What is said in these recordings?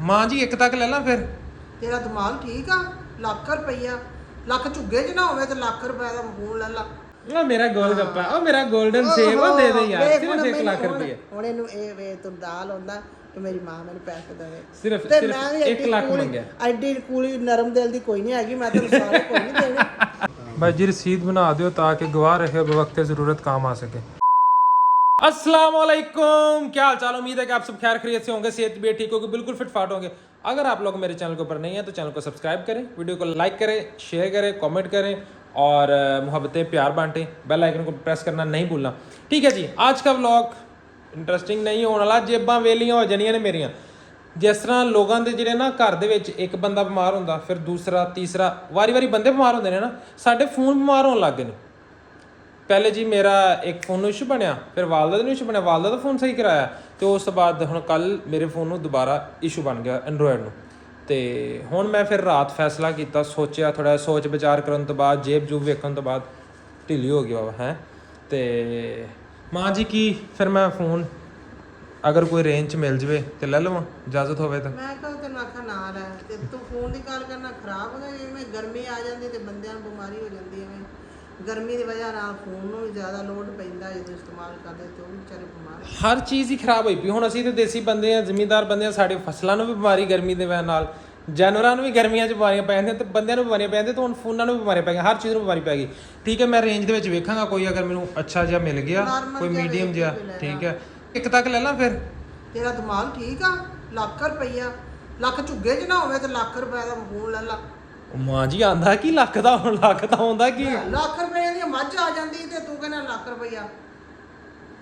मां जी एक तक ले ला फिर। तेरा दिमाग ठीक आ? ਲੱਖ ਰੁਪਈਆ ਲੱਖ ਝੁੱਗੇ 'ਚ ਨਾ ਹੋਵੇ ਤੇ ਲੱਖ ਰੁਪਏ ਦਾ ਫੋਨ ਲੈ ਲਾ। ਉਹ ਮੇਰਾ ਗੋਲ ਗੱਪਾ, ਉਹ ਮੇਰਾ 골ਡਨ ਸੇਵ ਉਹ ਦੇ ਦੇ ਯਾਰ, ਸਿਰਫ 1 ਲੱਖ ਰੁਪਏ। ਹੁਣ ਇਹਨੂੰ ਇਹ ਵੇ ਤੂੰ ਦਾਲ ਹੁੰਦਾ ਕਿ ਮੇਰੀ ਮਾਂ ਮੈਨੂੰ ਪੈਸੇ ਦੇਵੇ, ਸਿਰਫ 1 ਲੱਖ ਮੰਗਿਆ। ਐਡੀ ਕੂਲੀ ਨਰਮ ਦਿਲ ਦੀ ਕੋਈ ਨਹੀਂ ਹੈਗੀ, ਮੈਂ ਤੈਨੂੰ ਸਾਰੇ ਕੋਈ ਨਹੀਂ ਦੇਣੇ। भाई जी रसीद बना दो ताकि गवाह रहे वक्त ज़रूरत काम आ सके। अस्सलाम वालेकुम, क्या हाल चाल? उम्मीद है कि आप सब खैर खैरियत से होंगे, सेहत भी ठीक होगी, बिल्कुल फिट फाट होंगे। अगर आप लोग मेरे चैनल के ऊपर नहीं है तो चैनल को सब्सक्राइब करें, वीडियो को लाइक करें, शेयर करें, कमेंट करें और मोहब्बतें प्यार बांटें। बेल आइकन को प्रेस करना नहीं भूलना, ठीक है जी। आज का व्लॉग इंटरेस्टिंग नहीं होने वाला, जेबां वेलियां हो जानियां ने मेरियां। जिस तरह लोगों के ਜਿਹੜੇ ਨਾ ਘਰ ਦੇ ਵਿੱਚ ਇੱਕ ਬੰਦਾ ਬਿਮਾਰ ਹੁੰਦਾ, ਫਿਰ ਦੂਸਰਾ ਤੀਸਰਾ ਵਾਰੀ-ਵਾਰੀ ਬੰਦੇ ਬਿਮਾਰ ਹੁੰਦੇ ਨੇ ਨਾ, ਸਾਡੇ ਫੋਨ ਬਿਮਾਰ ਹੋਣ ਲੱਗ ਗਏ ਨੇ। ਪਹਿਲੇ ਜੀ ਮੇਰਾ ਇੱਕ ਫੋਨ ਨੂੰ ਇਸ਼ੂ ਬਣਿਆ, ਫਿਰ ਵਾਲਦਾ ਨੂੰ ਇਸ਼ੂ ਬਣਿਆ, ਵਾਲਦਾ ਦਾ ਫੋਨ ਸਹੀ ਕਰਾਇਆ ਤੇ ਉਸ ਤੋਂ ਬਾਅਦ ਹੁਣ ਕੱਲ ਮੇਰੇ ਫੋਨ ਨੂੰ ਦੁਬਾਰਾ ਇਸ਼ੂ ਬਣ ਗਿਆ ਐਂਡਰੋਇਡ ਨੂੰ। ਤੇ ਹੁਣ ਮੈਂ ਫਿਰ ਰਾਤ ਫੈਸਲਾ ਕੀਤਾ, ਸੋਚਿਆ ਥੋੜਾ ਸੋਚ ਵਿਚਾਰ ਕਰਨ ਤੋਂ ਬਾਅਦ, ਜੇਬ ਜੂਬ ਵੇਖਣ ਤੋਂ ਬਾਅਦ ਢਿੱਲੀ ਹੋ ਗਈ ਬਾਬਾ ਹੈ। ਤੇ ਮਾਂ ਜੀ ਕੀ ਫਿਰ ਮੈਂ ਫੋਨ अगर कोई रेंज च मिल जाए तो ले लवां, इजाजत होवे तो। मैं कल तेन आखा ना लै ते तू फोन की गल करना खराब हो गया। जिवें गर्मी आ जाती तो बंदियां नूं बीमारी हो जाती है। गर्मी की वजह नाल फोन नूं भी ज़्यादा लोड पैंदा, जो इस्तेमाल करते तो भी बेचारे बीमार। हर चीज़ ही खराब होई पई। हुण असीं ते देसी बंदे आ, जिमीदार बंदे आ, साडी फसलां नूं भी बीमारी गर्मी दे वजह नाल, जानवरां नूं भी गर्मियां च बीमारियां पै जांदियां ते बंदियां नूं बीमारियां पै जांदियां, तो हुण फोनां नूं भी बीमारियां पै गईयां, हर चीज़ नूं बीमारी पै गई। ठीक है, मैं रेंज दे विच वेखांगा कोई, अगर मैनूं अच्छा जिहा मिल गया, कोई मीडियम जिहा, ठीक है, एक तक ले ला फिर। तेरा दिमाग ठीक आ? ਲੱਖ ਰੁਪਈਆ ਲੱਖ ਝੁੱਗੇ 'ਚ ਨਾ ਹੋਵੇ ਤੇ ਲੱਖ ਰੁਪਏ ਦਾ ਫੋਨ ਲੈ ਲਾ। ਮਾਂ ਜੀ ਆਂਦਾ ਕੀ ਲੱਖ ਦਾ, ਹੁਣ ਲੱਖ ਦਾ ਹੁੰਦਾ ਕੀ? ਲੱਖ ਰੁਪਏ ਦੀ ਮੱਝ ਆ ਜਾਂਦੀ ਤੇ ਤੂੰ ਕਹਿੰਦਾ ਲੱਖ ਰੁਪਈਆ।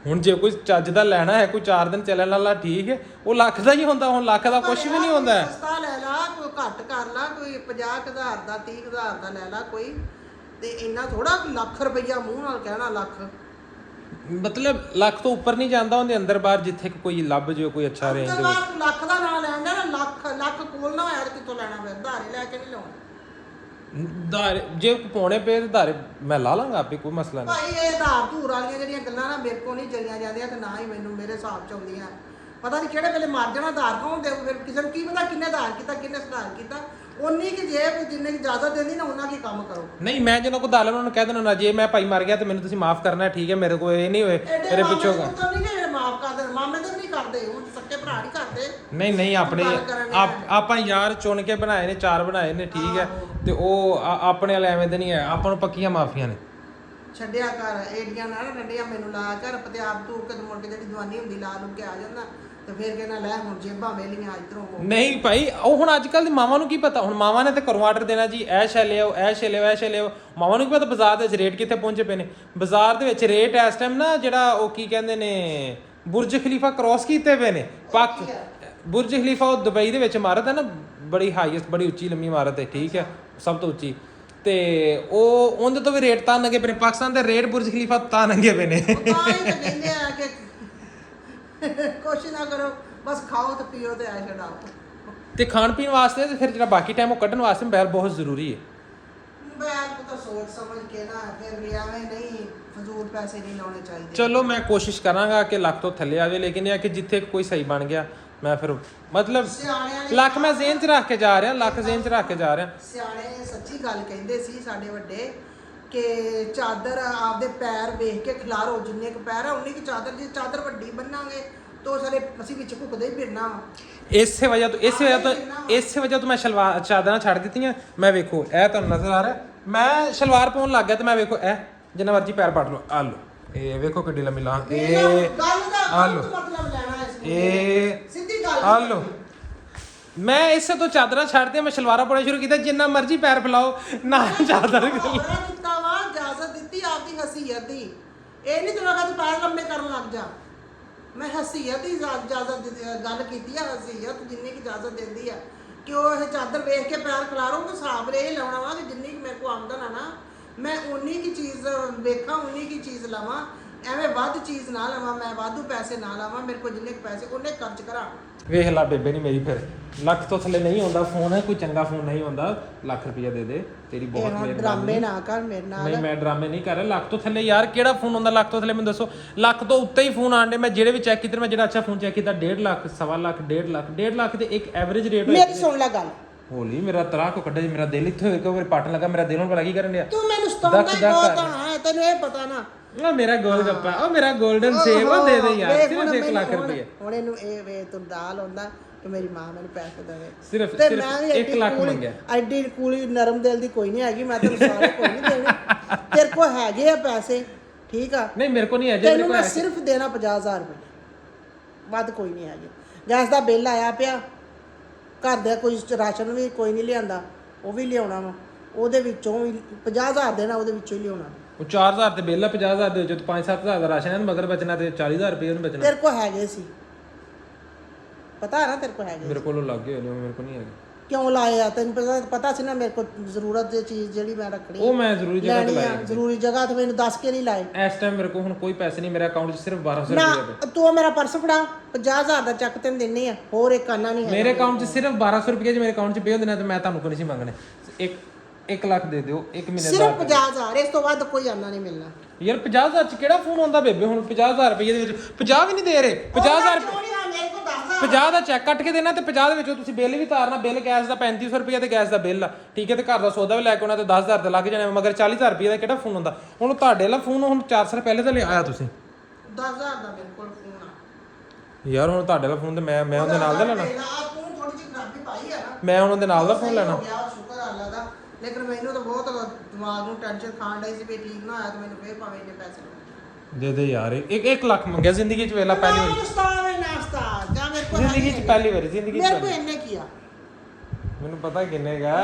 ਹੁਣ ਜੇ ਕੋਈ ਚੱਜ ਦਾ ਲੈਣਾ ਹੈ, ਕੋਈ 4 ਦਿਨ ਚੱਲਣ ਵਾਲਾ, ਠੀਕ ਹੈ, ਉਹ ਲੱਖ ਦਾ ਹੀ ਹੁੰਦਾ। ਹੁਣ ਲੱਖ ਦਾ ਕੁਝ ਵੀ ਨਹੀਂ ਹੁੰਦਾ। ਸਸਤਾ ਲੈ ਲਾ, ਕੋਈ ਘੱਟ ਕਰ ਲਾ, ਕੋਈ 50,000 ਦਾ 30,000 ਦਾ ਲੈ ਲਾ ਕੋਈ, ਤੇ ਇੰਨਾ ਥੋੜਾ ਲੱਖ ਰੁਪਈਆ ਮੂੰਹ ਨਾਲ ਕਹਿਣਾ ਲੱਖ। मतलब ਲੱਖ ਤੋਂ ਉੱਪਰ ਨਹੀਂ ਜਾਂਦਾ, ਉਹਦੇ ਅੰਦਰ ਬਾਹਰ ਜਿੱਥੇ ਕੋਈ ਲੱਭ ਜੋ ਕੋਈ ਅੱਛਾ ਰੇਂਜ ਦੇ ਵਿੱਚ। ਲੱਖ ਦਾ ਨਾਂ ਲੈਣ ਦਾ ਨਾ, ਲੱਖ ਕੋਲ ਨਾ ਹੋਇਆ ਕਿੱਥੋਂ ਲੈਣਾ? ਫਿਰ ਧਾਰੇ ਲੈ ਕੇ ਨਹੀਂ ਲਾਉਣਾ। ਧਾਰੇ ਜੇ ਪਾਉਣੇ ਪਏ ਤੇ ਧਾਰੇ ਮੈਂ ਲਾ ਲਾਂਗਾ ਆਪੇ, ਕੋਈ ਮਸਲਾ ਨਹੀਂ ਭਾਈ। ਇਹ ਧਾਰ ਧੂਰ ਵਾਲੀਆਂ ਜਿਹੜੀਆਂ ਗੱਲਾਂ ਨਾ ਮੇਰੇ ਕੋਲ ਨਹੀਂ ਚਲੀਆਂ ਜਾਂਦੀਆਂ ਤੇ ਨਾ ਹੀ ਮੈਨੂੰ ਮੇਰੇ ਹਿਸਾਬ 'ਚ ਆਉਂਦੀਆਂ। ਪਤਾ ਨਹੀਂ ਕਿਹੜੇ ਵੇਲੇ ਮਰ ਜਾਣਾ ਧਾਰ ਕੌਣ ਦੇ, ਫਿਰ ਕਿਸੇ ਨੂੰ ਕੀ ਪਤਾ ਕਿੰਨੇ ਧਾਰ ਕੀਤਾ, ਕਿੰਨੇ ਸੁਧਾਰ ਕੀਤਾ। ਉਨੀ ਕਿ ਜੇਬ ਜਿੰਨੇ ਦੀ ਇਜਾਜ਼ਤ ਦਿੰਦੀ ਨਾ ਉਹਨਾਂ ਕੀ ਕੰਮ ਕਰੋ। ਨਹੀਂ, ਮੈਂ ਜਿਹਨਾਂ ਕੋ ਦਾਲ ਉਹਨਾਂ ਨੂੰ ਕਹਿ ਦੇਣਾ ਨਾ, ਜੇ ਮੈਂ ਭਾਈ ਮਰ ਗਿਆ ਤੇ ਮੈਨੂੰ ਤੁਸੀਂ ਮਾਫ ਕਰਨਾ, ਠੀਕ ਹੈ, ਮੇਰੇ ਕੋਲ ਇਹ ਨਹੀਂ ਹੋਏ ਮੇਰੇ ਪਿੱਛੋਂ ਮਾਫ ਕਰ ਦੇ। ਮਾਮੇ ਤਾਂ ਨਹੀਂ ਕਰਦੇ, ਹੁਣ ਸੱਕੇ ਭਰਾ ਨਹੀਂ ਕਰਦੇ। ਨਹੀਂ ਨਹੀਂ, ਆਪਣੇ ਆਪਾਂ ਯਾਰ ਚੁਣ ਕੇ ਬਣਾਏ ਨੇ, 4 ਬਣਾਏ ਨੇ, ਠੀਕ ਹੈ, ਤੇ ਉਹ ਆਪਣੇ ਵਾਲੇ ਐਵੇਂ ਦੇ ਨਹੀਂ ਹੈ, ਆਪਾਂ ਨੂੰ ਪੱਕੀਆਂ ਮਾਫੀਆਂ ਨੇ। ਛੱਡਿਆ ਕਰ ਏਡੀਆਂ ਨਾ ਡੰਡੀਆਂ ਮੈਨੂੰ ਲਾ ਕਰ, ਪਤੇ ਆਪ ਤੂੰ ਕਦ ਮੁੜ ਕੇ ਜਿਹੜੀ ਦਵਾਨੀ ਹੁੰਦੀ ਲਾ ਲੂ ਕੇ ਆ ਜਾਂਦਾ ਤੇ ਫਿਰ ਕਹਿੰਦਾ ਲੈ ਹੁਣ ਜੇਬਾਂ ਵੇਲੀਆਂ ਇਧਰੋਂ। ਨਹੀਂ ਭਾਈ, ਉਹ ਹੁਣ ਅੱਜ ਕੱਲ ਦੀ ਮਾਵਾਂ ਨੂੰ ਕੀ ਪਤਾ? ਹੁਣ ਮਾਵਾਂ ਨੇ ਤੇ ਘਰੋਂ ਆਰਡਰ ਦੇਣਾ ਜੀ, ਇਹ ਸ਼ੈ ਲਿਆਓ, ਇਹ ਸ਼ੈ ਲਿਆਓ, ਇਹ ਸ਼ੈ ਲਿਆਓ। ਮਾਵਾਂ ਨੂੰ ਕੀ ਪਤਾ ਬਾਜ਼ਾਰ ਦੇ ਵਿੱਚ ਰੇਟ ਕਿੱਥੇ ਪਹੁੰਚੇ ਪਏ ਨੇ? ਬਾਜ਼ਾਰ ਦੇ ਵਿੱਚ ਰੇਟ ਇਸ ਟਾਈਮ ਨਾ, ਜਿਹੜਾ ਉਹ ਕੀ ਕਹਿੰਦੇ ਨੇ, ਬੁਰਜ ਖਲੀਫਾ ਕ੍ਰੋਸ ਕੀਤੇ ਪਏ ਨੇ। ਬੁਰਜ ਖਲੀਫਾ ਉਹ ਦੁਬਈ ਦੇ ਵਿੱਚ ਇਮਾਰਤ ਹੈ ਨਾ, ਬੜੀ ਹਾਈਐਸਟ, ਬੜੀ ਉੱਚੀ ਲੰਮੀ ਇਮਾਰਤ ਹੈ, ਠੀਕ ਹੈ, ਸਭ ਤੋਂ ਉੱਚੀ। ਤੇ ਉਹ ਉਹਦੇ ਤੋਂ ਵੀ ਰੇਟ ਤਾਂ ਨੰਗੇ ਪਏ ਨੇ। ਪਾਕਿਸਤਾਨ ਦੇ ਰੇਟ ਬੁਰਜ ਖਲੀਫਾ ਤਾਂ ਨੰਗੇ ਪਏ ਨੇ। ਕਹਿੰਦੇ ਆ ਕਿ ਕੁਛ ਨਾ ਕਰੋ, ਬਸ ਖਾਓ ਤੇ ਪੀਓ ਤੇ ਐਸ਼ ਉਡਾਓ। ਤੇ ਖਾਣ ਪੀਣ ਵਾਸਤੇ ਤੇ ਫਿਰ ਜਿਹੜਾ ਬਾਕੀ ਟਾਈਮ ਉਹ ਕੱਢਣ ਵਾਸਤੇ ਮੋਬਾਈਲ ਬਹੁਤ ਜ਼ਰੂਰੀ ਹੈ। ਮੋਬਾਈਲ ਨੂੰ ਤਾਂ ਸੋਚ ਸਮਝ ਕੇ ਨਾ, ਫਿਰ ਵੀ ਐਵੇਂ ਨਹੀਂ ਫਜ਼ੂਲ ਪੈਸੇ ਨਹੀਂ ਲਾਉਣੇ ਚਾਹੀਦੇ। ਚਲੋ ਮੈਂ ਕੋਸ਼ਿਸ਼ ਕਰਾਂਗਾ ਕਿ ਲੱਖ ਤੋਂ ਥੱਲੇ ਆਵੇ, ਲੇਕਿਨ ਇਹ ਕਿ ਜਿੱਥੇ ਕੋਈ ਸਹੀ ਬਣ ਗਿਆ ਮੈਂ ਫਿਰ ਮਤਲਬ ਲੱਖ ਮੈਂ ਜ਼ੇਨ 'ਚ ਰੱਖ ਕੇ ਜਾ ਰਿਹਾ, ਲੱਖ ਜ਼ੇਨ 'ਚ ਰੱਖ ਕੇ ਜਾ ਰਿਹਾ। ਸਿਆਣੇ ਸੱਚੀ ਗੱਲ ਕਹਿੰਦੇ ਸੀ ਸਾਡੇ ਵੱਡੇ ਕਿ ਚਾਦਰ ਆਪਦੇ ਪੈਰ ਵੇਖ ਕੇ ਖਿਲਾਰੋ, ਜਿੰਨੇ ਕੁ ਪੈਰ ਆ ਉਨੀ ਕੁ ਚਾਦਰ। ਜੇ ਚਾਦਰ ਵੱਡੀ ਬੰਨਾਂਗੇ ਤਾਂ ਸਾਰੇ ਅਸੀਂ ਵਿੱਚ ਘੁੱਕਦੇ ਹੀ ਫਿਰਨਾ। ਇਸੇ ਵਜ੍ਹਾ ਤੋਂ ਮੈਂ ਸਲਵਾਰ ਚਾਦਰਾਂ ਛੱਡ ਦਿੱਤੀਆਂ। ਮੈਂ ਵੇਖੋ ਇਹ ਤੁਹਾਨੂੰ ਨਜ਼ਰ ਆ ਰਿਹਾ, ਮੈਂ ਸਲਵਾਰ ਪਾਉਣ ਲੱਗ ਗਿਆ ਤੇ ਮੈਂ ਵੇਖੋ ਇਹ ਜਿੰਨਾ ਮਰਜ਼ੀ ਪੈਰ ਪੱਟ ਲਓ, ਆ ਲਓ, ਇਹ ਵੇਖੋ ਕਿੱਡੀ ਲੰਮੀ ਲਾਂ, ਇਹ ਆ ਲਓ, ਇਹ ਸਿੱਧੀ ਗੱਲ ਆ ਲਓ। ਮੈਂ ਇਸੇ ਤੋਂ ਚਾਦਰਾਂ ਛੱਡਦੇ ਮੈਂ ਸਲਵਾਰਾਂ ਪਾਉਣਾ ਸ਼ੁਰੂ ਕੀਤਾ, ਜਿੰਨਾ ਮਰਜ਼ੀ ਪੈਰ ਫੈਲਾਓ ਨਾ ਚਾਦਰ ਦਿੱਤਾ ਵਾ, ਇਜਾਜ਼ਤ ਦਿੱਤੀ ਆਪਦੀ ਹਸੀਅਤ ਦੀ। ਇਹ ਨਹੀਂ ਤੂੰ ਅਗਰ ਪੈਰ ਲੰਮੇ ਕਰਨ ਲੱਗ ਜਾ। ਮੈਂ ਹਸੀਅਤ ਦੀ ਇਜਾਜ਼ਤ ਗੱਲ ਕੀਤੀ ਆ, ਹਸੀਅਤ ਜਿੰਨੀ ਕੀ ਇਜਾਜ਼ਤ ਦਿੰਦੀ ਆ ਕਿ ਉਹ ਇਹ ਚਾਦਰ ਵੇਖ ਕੇ ਪੈਰ ਖਿਲਾਰੋ। ਮੈਂ ਹਿਸਾਬ ਇਹ ਲਾਉਣਾ ਵਾ ਕਿ ਜਿੰਨੀ ਕੁ ਮੇਰੇ ਕੋਲ ਆਮਦਨ ਆ ਨਾ, ਮੈਂ ਉਨੀ ਕੀ ਚੀਜ਼ ਵੇਖਾਂ, ਉਨੀ ਕੀ ਚੀਜ਼ ਲਵਾਂ। ਐਵੇਂ ਵੱਧ ਚੀਜ਼ ਨਾ ਲਵਾਂ, ਮੈਂ ਵਾਧੂ ਪੈਸੇ ਨਾ ਲਾਵਾਂ, ਮੇਰੇ ਕੋਲ ਜਿੰਨੇ ਕੁ ਪੈਸੇ ਉਹਨੇ ਖਰਚ ਕਰਾਂ। ਵੇਖ ਲਾ ਬੇਬੇ ਨਹੀਂ ਮੇਰੀ, ਫਿਰ ਲੱਖ ਤੋਂ ਥੱਲੇ ਨਹੀਂ ਹੁੰਦਾ ਫੋਨ, ਕੋਈ ਚੰਗਾ ਫੋਨ ਨਹੀਂ ਹੁੰਦਾ, ਲੱਖ ਰੁਪਇਆ ਦੇ ਦੇ, ਤੇਰੀ ਬਹੁਤ ਮਿਹਰਬਾਨੀ। ਡਰਾਮੇ ਨਾ ਕਰ ਮੇਰੇ ਨਾਲ। ਨਹੀਂ ਮੈਂ ਡਰਾਮੇ ਨਹੀਂ ਕਰ ਰਿਹਾ, ਲੱਖ ਤੋਂ ਥੱਲੇ ਯਾਰ ਕਿਹੜਾ ਫੋਨ ਹੁੰਦਾ ਲੱਖ ਤੋਂ ਥੱਲੇ, ਮੈਨੂੰ ਦੱਸੋ। ਲੱਖ ਤੋਂ ਉੱਤੇ ਹੀ ਫੋਨ ਆਂਦੇ, ਮੈਂ ਜਿਹੜੇ ਵੀ ਚੈੱਕ ਕੀਤੇ, ਮੈਂ ਜਿਹੜਾ ਅੱਛਾ ਫੋਨ ਚੈੱਕ ਕੀਤਾ 1.5 ਲੱਖ, 1.25 ਲੱਖ, 1.5 ਲੱਖ ਦੇ ਇੱਕ ਐਵਰੇਜ ਰੇਟ ਹੋਇਆ। ਮੇਰੀ ਸੁਣ ਲੈ ਗੱਲ, ਹੋਲੀ ਮੇਰਾ ਤਰਾ ਕੋ ਕੱਢੇ, ਮੇਰਾ ਦਿਲ ਇੱਥੇ ਇੱਕ ਵਾਰ ਪੱਟ ਲੱਗਾ, ਮੇਰਾ ਦਿਲ ਹੁਣ ਭਲਾ ਕੀ ਕਰਨ ਡਿਆ। ਤੂੰ ਮੈਨੂੰ ਸਤਾਉਂਦਾ ਹੀ ਬਹੁਤ ਆ, ਤੈਨੂੰ ਇਹ ਪਤਾ ਨਾ। ਉਹ ਮੇਰਾ ਗੋਲ ਗੱਪਾ, ਉਹ ਮੇਰਾ 골ਡਨ ਸੇਵ, ਉਹ ਦੇ ਦੇ ਯਾਰ, ਸਿਰਫ 1 ਲੱਖ ਰੁਪਏ। ਹੁਣ ਇਹਨੂੰ ਇਹ ਵੇ ਤੂੰ ਦਾਲ ਹੁੰਦਾ ਕਿ ਮੇਰੀ ਮਾਂ ਮੈਨੂੰ ਪੈਸੇ ਦੇਵੇ, ਸਿਰਫ 1 ਲੱਖ ਮੰਗਿਆ। ਐਡੀ ਕੂਲੀ ਨਰਮ ਦਿਲ ਦੀ ਕੋਈ ਨਹੀਂ ਹੈਗੀ, ਮੈਂ ਤੈਨੂੰ ਸਾਰੇ ਕੋਈ ਨਹੀਂ ਦੇਣੇ। ਤੇਰੇ ਕੋਲ ਹੈਗੇ ਆ ਪੈਸੇ, ਠੀਕ ਆ। ਨਹੀਂ ਮੇਰੇ ਕੋਲ ਨਹੀਂ ਹੈ, ਤੈਨੂੰ ਮੈਂ ਸਿਰਫ ਦੇਣਾ 50,000 ਰੁਪਏ, ਵੱਧ ਕੋਈ ਨਹੀਂ ਹੈਗੇ। ਗੈਸ ਦਾ ਬਿੱਲ ਆਇਆ ਪਿਆ, ਘਰ ਦਾ ਕੋਈ ਰਾਸ਼ਨ ਵੀ ਕੋਈ ਨਹੀਂ ਲਿਆਂਦਾ, ਉਹ ਵੀ ਲਿਆਉਣਾ ਵਾ, ਉਹਦੇ ਵਿੱਚੋਂ ਵੀ 50,000 ਦੇਣਾ, ਉਹਦੇ ਵਿੱਚੋਂ ਹੀ ਲਿਆਉਣਾ। ਉਹ 4,000 ਤੇ ਬਿੱਲ ਆ, 50,000 ਦੇ ਵਿੱਚ 5-7,000 ਦਾ ਰਾਸ਼ਨ ਹੈ, ਮਗਰ ਬਚਣਾ ਤੇ 40,000 ਰੁਪਏ ਉਹਨੂੰ ਬਚਣਾ। ਤੇਰੇ ਕੋਲ ਹੈਗੇ ਸੀ, ਪਤਾ ਹੈ ਨਾ, ਤੇਰੇ ਕੋਲ ਹੈਗੇ। ਮੇਰੇ ਕੋਲੋਂ ਲੱਗ ਗਏ ਹੋਣੇ, ਮੇਰੇ ਕੋਲ ਨਹੀਂ ਹੈਗੇ। ਕਿਉਂ ਲਾਏ ਆ? ਤੈਨੂੰ ਪਤਾ ਸੀ ਨਾ ਮੇਰੇ ਕੋਲ ਜ਼ਰੂਰਤ ਦੀ ਚੀਜ਼ ਜਿਹੜੀ ਮੈਂ ਰੱਖਣੀ, ਉਹ ਮੈਂ ਜ਼ਰੂਰੀ ਜਗ੍ਹਾ ਤੇ ਲਾਇਆ, ਜ਼ਰੂਰੀ ਜਗ੍ਹਾ ਤੇ ਮੈਨੂੰ ਦੱਸ ਕੇ ਨਹੀਂ ਲਾਏ। ਇਸ ਟਾਈਮ ਮੇਰੇ ਕੋਲ ਹੁਣ ਕੋਈ ਪੈਸੇ ਨਹੀਂ, ਮੇਰੇ ਅਕਾਊਂਟ 'ਚ ਸਿਰਫ 1,200 ਨਾ ਰੁਪਏ। ਤੂੰ ਮੇਰਾ ਪਰਸ ਫੜਾ, 50,000 ਦਾ ਚੱਕ ਤੈਨੂੰ ਦਿੰਨੀ ਆ, ਹੋਰ ਇੱਕ ਆਨਾ ਨਹੀਂ ਹੈ ਮੇਰੇ ਅਕਾਊਂਟ 'ਚ ਸਿਰਫ 1,200 ਰੁਪਏ, ਜੇ ਮੇਰੇ ਅਕਾਊਂਟ 'ਚ ਪੇ ਹੁੰਦੇ ਨੇ ਤੇ ਮੈਂ ਤੁਹਾਨੂੰ ਕੋਈ ਨਹੀਂ ਸੀ ਮੰਗਣੇ। 1 ਲੱਖ ਦੇ ਦਿਓ, 1 ਮਹੀਨੇ ਦਾ ਸਿਰਫ 50,000, ਇਸ ਤੋਂ ਵੱਧ ਕੋਈ ਆਨਾ ਨਹੀਂ ਮਿਲਣਾ ਯਾਰ। 50,000 'ਚ ਕਿਹੜਾ ਫੋਨ ਆਉਂਦਾ ਬੇਬੇ? ਹੁਣ 50,000 ਰੁਪਏ ਦੇ ਵਿੱਚ 50 ਵੀ ਨਹੀਂ ਦੇ ਰਹੇ। 50,000 50 ਦਾ ਚੈੱਕ ਕੱਟ ਕੇ ਦੇਣਾ ਤੇ 50 ਦੇ ਵਿੱਚੋਂ ਤੁਸੀਂ ਬਿੱਲ ਵੀ ਤਾਰਨਾ। ਬਿੱਲ ਗੈਸ ਦਾ 3500 ਰੁਪਏ ਤੇ ਗੈਸ ਦਾ ਬਿੱਲ ਆ, ਠੀਕ ਹੈ, ਤੇ ਘਰ ਦਾ ਸੌਦਾ ਵੀ ਲੈ ਕੇ ਆਉਣਾ ਤੇ 10,000 ਤੇ ਲੱਗ ਜਾਣਾ, ਮਗਰ 40,000 ਰੁਪਏ ਦਾ ਕਿਹੜਾ ਫੋਨ ਹੁੰਦਾ? ਹੁਣ ਤੁਹਾਡੇ ਵਾਲਾ ਫੋਨ ਹੁਣ 4 ਸਾਲ ਪਹਿਲੇ ਤਾਂ ਲਿਆਇਆ ਤੁਸੀਂ, 10,000 ਦਾ ਮੇਰੇ ਕੋਲ ਫੋਨ ਆ ਯਾਰ। ਹੁਣ ਤੁਹਾਡੇ ਵਾਲਾ ਫੋਨ ਤੇ ਮੈਂ ਉਹਦੇ ਨਾਲ ਦਾ ਲੈਣਾ, ਤੂੰ ਥੋੜੀ ਜਿਹੀ ਖਰਾਬੀ ਪਾਈ ਆ ਨਾ, ਮੈਂ ਹੁਣ ਉਹਦੇ ਨਾਲ ਦਾ ਫੋਨ ਲੈਣਾ। ਸ਼ੁਕਰ ਆ ਅੱਲਾ ਦਾ, ਲੇਕਿਨ ਮੈਨੂੰ ਤਾਂ ਬਹੁਤ ਦਿਮਾਗ ਨੂੰ ਟੈਨਸ਼ਨ ਖਾਣ ਡਈ ਸੀ ਵੀ ਠੀਕ ਨਾ ਹੋਇਆ ਤੇ ਮੈਨੂੰ ਫੇਰ ਭਾਵੇਂ ਇੰਨੇ ਪੈਸੇ ਦੇ ਦੇ ਯਾਰ। 1 ਲੱਖ ਮੰਗਿਆ ਜ਼ਿੰਦਗੀ 'ਚ, ਵੇਲਾ ਪਹਿਲੀ ਵਾਰੀ ਜ਼ਿੰਦਗੀ 'ਚ, ਪਹਿਲੀ ਵਾਰੀ ਜ਼ਿੰਦਗੀ 'ਚ। ਮੇਰੇ ਕੋਲ ਇੰਨੇ ਕੀ ਆ? ਮੈਨੂੰ ਪਤਾ ਕਿੰਨੇ ਗਾ।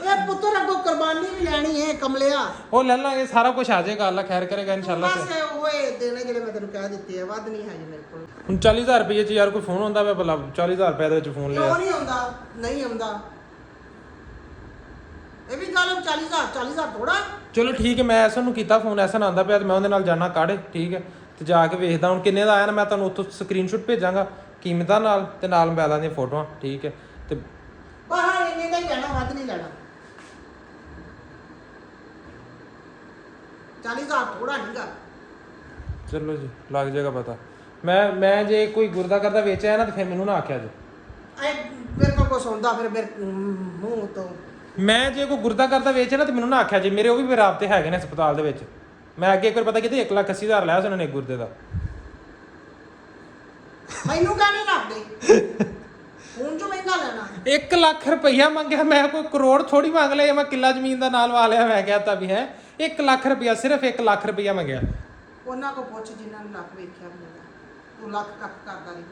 ਓਏ ਪੁੱਤਰ ਅੱਗੋਂ ਕੁਰਬਾਨੀ ਵੀ ਲੈਣੀ ਹੈ ਕਮਲਿਆ। ਉਹ ਲੈ ਲਾਂਗੇ, ਸਾਰਾ ਕੁਝ ਆ ਜਾਏਗਾ, ਅੱਲਾ ਖੈਰ ਕਰੇਗਾ ਇਨਸ਼ਾਅੱਲਾ। ਬਸ ਓਏ ਦੇਣੇ ਜਿਹੜੇ ਮੈਂ ਤੈਨੂੰ ਕਹਿ ਦਿੱਤੇ ਆ, ਵੱਧ ਨਹੀਂ ਹੈਗੇ ਮੇਰੇ ਕੋਲ। ਹੁਣ 40,000 ਰੁਪਏ 'ਚ ਯਾਰ ਕੋਈ ਫੋਨ ਹੁੰਦਾ ਵਾ ਭਲਾ? 40,000 ਰੁਪਏ ਦੇ ਵਿੱਚ ਫੋਨ ਲਿਆ? ਕਿਉਂ ਨਹੀਂ ਆਉਂਦਾ? ਨਹੀਂ ਆਉਂਦਾ, ਇਹ ਵੀ ਗੱਲ। 40,000 ਥੋੜਾ। ਚਲੋ ਠੀਕ ਹੈ, ਮੈਂ ਐਸਾ ਨੂੰ ਕੀਤਾ ਫੋਨ, ਐਸਾ ਨਾ ਆਉਂਦਾ ਪਿਆ ਤੇ ਮੈਂ ਉਹਦੇ ਨਾਲ ਜਾਣਾ ਕਾੜੇ, ਠੀਕ ਹੈ, ਤੇ ਜਾ ਕੇ ਵੇਖਦਾ ਹੁਣ ਕਿੰਨੇ ਦਾ ਆਇਆ ਨਾ। ਮੈਂ ਤੁਹਾਨੂੰ ਉੱਥੋਂ ਸਕਰੀਨਸ਼ਾਟ ਭੇਜਾਂਗਾ ਕੀਮਤਾਂ ਨਾਲ, ਤੇ ਨਾਲ ਮੋਬਾਈਲਾਂ ਦੀਆਂ ਫੋਟੋਆਂ, ਠੀਕ ਹੈ। ਤੇ ਬਾਹਰ ਇੰਨੇ ਦਾ ਹੀ ਲੈਣਾ, ਵੱਧ ਨਹੀਂ ਲੈਣਾ। 40,000 ਥੋੜਾ ਨਹੀਂਗਾ। ਚਲੋ ਜੀ, ਲੱਗ ਜਾਏਗਾ ਪਤਾ। ਮੈਂ ਜੇ ਕੋਈ ਗੁਰਦਾ ਕਰਦਾ ਵੇਚਿਆ ਨਾ ਤੇ ਫਿਰ ਮੈਨੂੰ ਨਾ ਆਖਿਆ ਜੀ। ਮੇਰੇ ਕੋਲ ਕੁਛ ਹੁੰਦਾ ਫਿਰ ਮੇਰੇ ਮੂੰਹ ਤੋਂ। ਮੈਂ ਜੇ ਕੋਈ ਗੁਰਦਾ ਕਰਦਾ ਵੇਚਿਆ ਨਾ ਤੇ ਮੈਨੂੰ ਨਾ ਆਖਿਆ ਜੀ। ਮੇਰੇ ਉਹ ਵੀ ਰਾਬਤੇ ਹੈਗੇ ਨੇ ਹਸਪਤਾਲ ਦੇ ਵਿੱਚ। ਮੈਂ ਅੱਗੇ ਇੱਕ ਵਾਰ ਪਤਾ ਕਿਤੇ 1,80,000 ਲਿਆ ਸੀ ਉਹਨਾਂ ਨੇ ਗੁਰਦੇ ਦਾ। ਮੈਨੂੰ ਕਾਹਨੇ ਰੱਖਦੇ ਹੁਣ ਜੋ ਮਹਿੰਗਾ ਲੈਣਾ। 1 ਲੱਖ ਰੁਪਈਆ ਮੰਗਿਆ, ਮੈਂ ਕੋਈ ਕਰੋੜ ਥੋੜੀ ਮੰਗ ਲਿਆ। ਮੈਂ ਕਿੱਲਾ ਜ਼ਮੀਨ ਦਾ ਨਾਲ ਵਾ ਲਿਆ, ਮੈਂ ਕਿਹਾ ਤਾਂ ਵੀ ਹੈ 1 ਲੱਖ ਰੁਪਈਆ, ਸਿਰਫ 1 ਲੱਖ ਰੁਪਈਆ ਮੰਗਿਆ। ਉਹਨਾਂ ਕੋ ਪੁੱਛ ਜਿਨ੍ਹਾਂ ਨੇ ਲੱਖ ਵੇਖਿਆ ਹੁੰਦਾ, ਤੂੰ ਲੱਖ ਕੱਖ ਕਰਦਾ ਨਹੀਂ।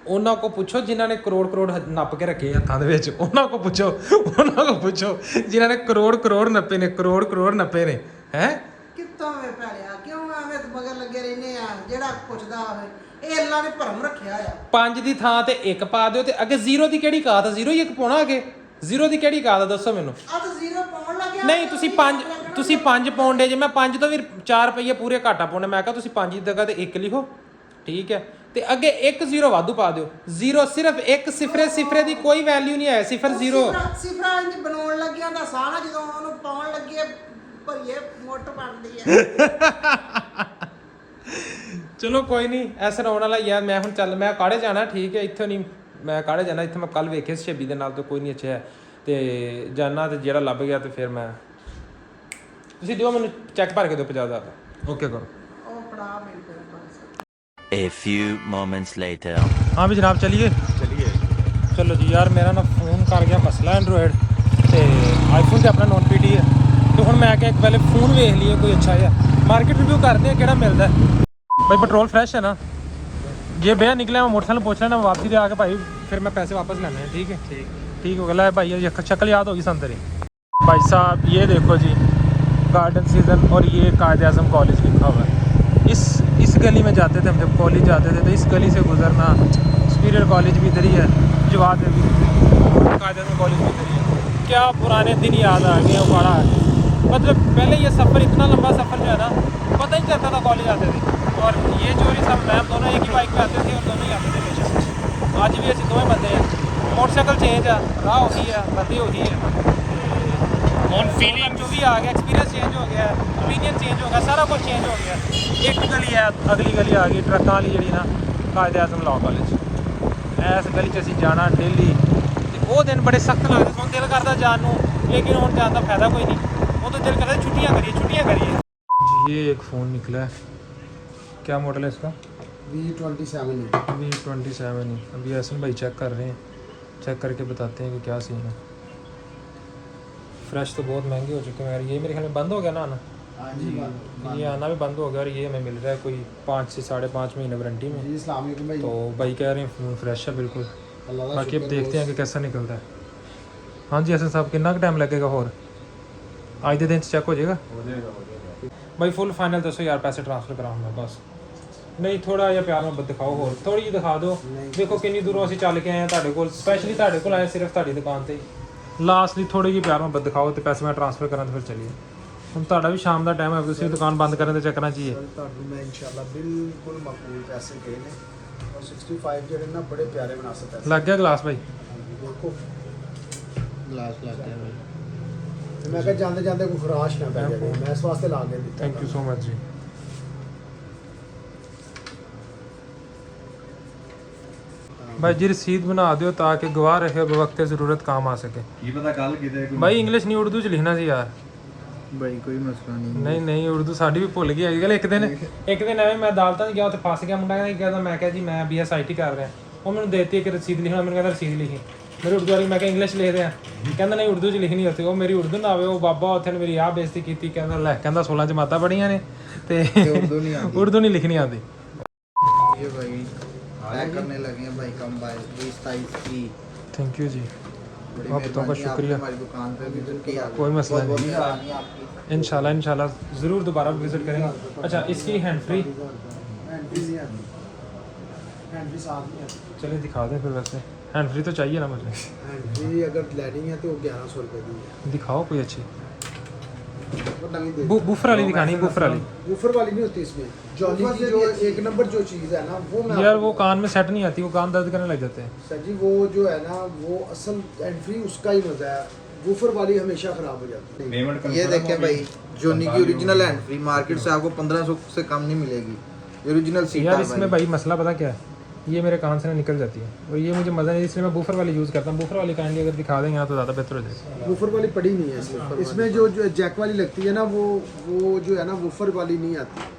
ਉਹਨਾਂ ਕੋ ਪੁੱਛੋ ਜਿਨ੍ਹਾਂ ਨੇ ਕਰੋੜ ਨੱਪ ਕੇ ਰੱਖੇ ਹੱਥਾਂ ਦੇ ਵਿੱਚ। ਉਹਨਾਂ ਕੋ ਪੁੱਛੋ ਜਿਨ੍ਹਾਂ ਨੇ ਕਰੋੜ ਨੱਪੇ ਨੇ, ਕਰੋੜ ਨੱਪੇ ਨੇ। ਹੈ ਕਿੱਥੋਂ ਵੇ ਪੈਲਿਆ? ਕਿਉਂ ਐਵੇਂ ਮਗਰ ਲੱਗੇ ਰਹਿੰਦੇ ਆ? ਜਿਹੜਾ ਪੁੱਛਦਾ ਹੋਵੇ, ਇਹ ਅੱਲਾ ਨੇ ਭਰਮ ਰੱਖਿਆ ਆ। 5 ਦੀ ਥਾਂ ਤੇ 1 ਪਾ ਦਿਓ, ਤੇ ਅੱਗੇ 0 ਦੀ ਕਿਹੜੀ ਕਾਤ? 0 ਹੀ 1 ਪਾਉਣਾ ਅੱਗੇ। 0 ਦੀ ਕਿਹੜੀ ਕਾਤ ਦੱਸੋ ਮੈਨੂੰ। ਆ ਤਾਂ 0 ਪਾਉਣ ਲੱਗਿਆ। ਨਹੀਂ, ਤੁਸੀਂ 5 ਪਾਉਂਦੇ ਜੇ। ਮੈਂ 5 ਤੋਂ ਵੀ 4 ਰੁਪਏ ਪੂਰੇ ਘਾਟਾ ਪਾਉਣੇ। ਮੈਂ ਕਿਹਾ ਤੁਸੀਂ 5 ਦੀ ਜਗ੍ਹਾ ਤੇ 1 ਲਿਖੋ, ਠੀਕ ਹੈ, ਤੇ ਅੱਗੇ 1 0 ਵਾਧੂ ਪਾ ਦਿਓ। 0 ਸਿਰਫ 1 ਸਿਫਰੇ ਦੀ ਕੋਈ ਵੈਲਿਊ ਨਹੀਂ ਹੈ। 0 ਸਿਫਰਾਂ ਇੰਜ ਬਣਾਉਣ ਲੱਗਿਆ ਦਾ ਸਾਰਾ, ਜਦੋਂ ਉਹਨੂੰ ਪਾਉਣ ਲੱਗੇ ਭਰੀਏ ਮੋਟ ਬਣਦੀ ਹੈ। ਚਲੋ ਕੋਈ ਨਹੀਂ, ਐਸਾ ਰੋਣ ਵਾਲਾ ਯਾਰ। ਮੈਂ ਹੁਣ ਚੱਲ, ਮੈਂ ਕਾੜੇ ਜਾਣਾ, ਠੀਕ ਹੈ, ਇੱਥੋਂ ਨਹੀਂ, ਮੈਂ ਕਾੜੇ ਜਾਣਾ। ਇੱਥੇ ਮੈਂ ਕੱਲ ਵੇਖਿਆ ਸੀ 26 ਦੇ ਨਾਲ, ਤਾਂ ਕੋਈ ਨਹੀਂ ਅੱਛਾ ਹੈ, ਤੇ ਜਾਣਾ, ਤੇ ਜਿਹੜਾ ਲੱਭ ਗਿਆ ਤੇ ਫਿਰ ਮੈਂ, ਤੁਸੀਂ ਦਿਓ ਮੈਨੂੰ ਚੈੱਕ ਭਰ ਕੇ ਦਿਓ 50,000 ਦਾ। ਓਕੇ ਕਰੋ। ਉਹ ਫੜਾ ਮੇਰੇ ਕੋਲ ਬਸ। A few moments later. हाँ भी जनाब, चलिए चलो जी। यार मेरा ना फ़ोन कर गया मसला एंड्रॉयड, तो आईफोन तो अपना नॉन पीटी है, तो हूँ मैं क्या पहले फ़ोन वेख लिए कोई अच्छा है, मार्केट रिव्यू करते हैं कि मिलता है। भाई पेट्रोल फ्रैश है ना? जे भैया निकले मैं मोटरसाइकिल पूछ लेना, वापसी दे आके भाई फिर मैं पैसे वापस लेने हैं, ठीक है? ठीक हो गया भाई। ये शक्ल याद होगी संतरी भाई साहब। ये देखो जी, गार्डन सीज़न, और ये कायद आज़म कॉलेज लिखा हुआ है। इस गली में जाते थे हम जब कॉलेज जाते थे, तो इस गली से गुजरना। सुपीरियर कॉलेज भी इधर ही है, जवाद है भी, कायद आज़म कॉलेज भी इधर ही है। क्या पुराने दिन याद आ गए, बड़ा मतलब पहले ये सफ़र इतना लंबा सफ़र जो है ना पता ही चलता था कॉलेज आते थे। और ये जो सब मैम दोनों एक ही बाइक पे आते थे और दोनों ही आते थे हमेशा। आज भी ऐसे दो बंदे हैं, मोटरसाइकिल चेंज है, राह वही है, बंदे वही है, और फीलिंग जो भी आ गया, एक्सपीरियंस चेंज हो गया, ओपिनियन चेंज हो गया, सारा कुछ चेंज हो गया। एक गली है, अगली गली आ गई ट्रक वाली जी ना कायदे आज़म लॉ कॉलेज। इस गली च असीं जाना डेली। वो दिन बड़े सख्त लगते, हुण दिल करता जान नूं, लेकिन हुण जान दा फायदा कोई नहीं। वो तो दिल करता छुट्टियां करिए। ये एक फ़ोन निकला है, क्या मॉडल है इसका? V27 ही। अभी हसन भाई चेक कर रहे हैं, चेक करके बताते हैं कि क्या सीन है। फ्रेश तो बहुत महंगे हो चुके हैं यार। ये मेरे ख्याल में बंद हो गया ना आना। हाँ जी, ये आना भी बंद हो गया और ये हमें मिल रहा है कोई 5 से 5.5 महीने वारंटी में। जी अस्सलाम वालेकुम भाई। तो भाई कह रहे हैं फ़ोन फ्रेश है बिल्कुल। अल्लाह दा बाकी अब शुक्र देखते हैं कि दोस्त। कैसा निकलता है। हाँ जी हसन साहब, कितना टाइम लगेगा और आज के दिन चेक हो जाएगा? हो जाएगा। भाई फुल फाइनल दसो यार, पैसे ट्रांसफर कराऊंगा बस। नहीं थोड़ा जिहा प्यार मुहब्बत दिखाओ, होर थोड़ी जी दिखा दो। देखो किन्नी दूरों ਅਸੀਂ ਚੱਲ ਕੇ ਆਏ ਹਾਂ ਤੁਹਾਡੇ ਕੋਲ, ਸਪੈਸ਼ਲੀ ਤੁਹਾਡੇ ਕੋਲ ਆਏ ਸਿਰਫ ਤੁਹਾਡੀ ਦੁਕਾਨ ਤੇ ਲਾਸਟਲੀ ਥੋੜੀ ਜਿਹੀ ਪਿਆਰ ਮੁਹੱਬਤ ਦਿਖਾਓ ਤੇ ਪੈਸੇ ਮੈਂ ਟ੍ਰਾਂਸਫਰ ਕਰਾਂ ਤੇ ਫਿਰ ਚੱਲੀਏ। ਹੁਣ ਤੁਹਾਡਾ ਵੀ ਸ਼ਾਮ ਦਾ ਟਾਈਮ ਹੈ, ਤੁਸੀਂ ਦੁਕਾਨ ਬੰਦ ਕਰਨ ਦੇ ਚੱਕਰਾਂ 'ਚ ਹੀ ਹੈ। ਤੁਹਾਨੂੰ ਮੈਂ ਇਨਸ਼ਾਅੱਲਾ ਬਿਲਕੁਲ ਮਕਬੂਲ ਪੈਸੇ ਕਹੇ ਨੇ ਔਰ 65 ਜਿਹੜੇ ਨਾ ਬੜੇ ਪਿਆਰੇ ਬਣਾ ਸਕਦਾ ਹੈ। ਲੱਗ ਗਿਆ ਗਲਾਸ ਭਾਈ? ਦੇਖੋ ਗਲਾਸ ਲੱਗ ਗਿਆ ਭਾਈ। ਤੇ ਮੈਂ ਕਿਹਾ ਜਾਂਦੇ ਜਾਂਦੇ ਕੋਈ ਖਰਾਸ਼ ਨਾ ਪੈ ਜਾਵੇ, ਮੈਂ ਇਸ ਵਾਸਤੇ ਲਾ ਕੇ ਦਿੱਤਾ। ਥੈਂਕ ਯੂ ਸੋ ਮਚ ਜੀ। भाई जी रसीद बना दो ताकि गवाह रहे और वक्त ज़रूरत काम आ सके। ਕੀ ਪਤਾ ਕੱਲ ਕਿਤੇ ਕੋਈ भाई इंग्लिश नहीं उर्दू च लिखना सी यार। ਭਾਈ ਕੋਈ ਮਸਲਾ ਨਹੀਂ। नहीं उर्दू साड़ी भी भुल गई अजकल। एक दिन ਐਵੇਂ ਮੈਂ ਅਦਾਲਤਾਂ 'ਚ ਗਿਆ, ਉੱਥੇ ਫਸ ਗਿਆ ਮੁੰਡਾ, ਕਹਿੰਦਾ ਮੈਂ ਕਿਹਾ ਜੀ ਮੈਂ BSIT ਕਰ ਰਿਹਾ। ਉਹ ਮੈਨੂੰ ਦੇਤੀ ਇੱਕ ਰਸੀਦ ਲਿਖਣਾ, ਮੈਨੂੰ ਕਹਿੰਦਾ ਰਸੀਦ ਲਿਖੀ। ਮੇਰੀ ਉਰਦੂ ਵਾਲੀ ਮੈਂ ਕਿਹਾ ਇੰਗਲਿਸ਼ ਲਿਖਦੇ ਆ, ਕਹਿੰਦਾ ਨਹੀਂ ਉਰਦੂ 'ਚ ਲਿਖਣੀ ਉੱਥੇ। ਉਹ ਮੇਰੀ ਉਰਦੂ ਨਾ ਆਵੇ, ਉਹ ਬਾਬਾ ਉੱਥੇ ਨੇ ਮੇਰੀ ਆਹ ਬੇਇੱਜ਼ਤੀ ਕੀਤੀ, ਕਹਿੰਦਾ ਲੈ ਕਹਿੰਦਾ 16 ਜਮਾਤਾਂ ਪੜ੍ਹੀਆਂ ਨੇ ਤੇ ਉਰਦੂ ਨਹੀਂ ਆਉਂਦੀ। ਉਰਦੂ नहीं लिखनी आती। ये भाई पैक करने लगे हैं भाई कम बाय 20-22 की। थैंक यू जी, बड़ी आपका मेहरबानी, शुक्रिया। हमारी दुकान पे विजिट किया, कोई मसला बहुत नहीं। मेहरबानी आपकी। इंशाल्लाह ज़रूर दोबारा विज़िट करेंगे। अच्छा इसकी हैंड फ्री हैंड फ्री नहीं आती, हैंड फ्री साथ नहीं आती। चलिए दिखा दें फिर। वैसे हैंड फ्री तो चाहिए ना मुझे। हैंड फ्री अगर लेनी है तो 1100 रुपये की है। दिखाओ कोई अच्छी। वो नवी दे बूफर वाली दिखानी, बूफर वाली। वूफर वाली नहीं होती इसमें। जॉनी की जो एक नंबर जो चीज़ है ना वो मैं यार आपको वो कान में सेट नहीं आती, वो कान दर्द करने लग जाते हैं। सर जी वो जो है ना वो असल हैंड फ्री उसका ही मज़ा है। वूफर वाली हमेशा ख़राब हो जाती है। पेमेंट ये देखें भाई, जोनी की ओरिजिनल हैंड फ्री मार्केट से आपको 1500 से कम नहीं मिलेगी। ओरिजिनल सीट यार इसमें भाई मसला पता क्या है, ये मेरे कान से ना निकल जाती है और ये मुझे मज़ा नहीं, इसलिए मैं बूफर वाली यूज़ करता हूँ। बूफर वाली काइंडली अगर दिखा देंगे तो ज़्यादा बेहतर हो जाएगा। वूफर वाली पड़ी नहीं है इसमें जो जैक वाली लगती है ना वो जो है ना वूफर वाली नहीं आती।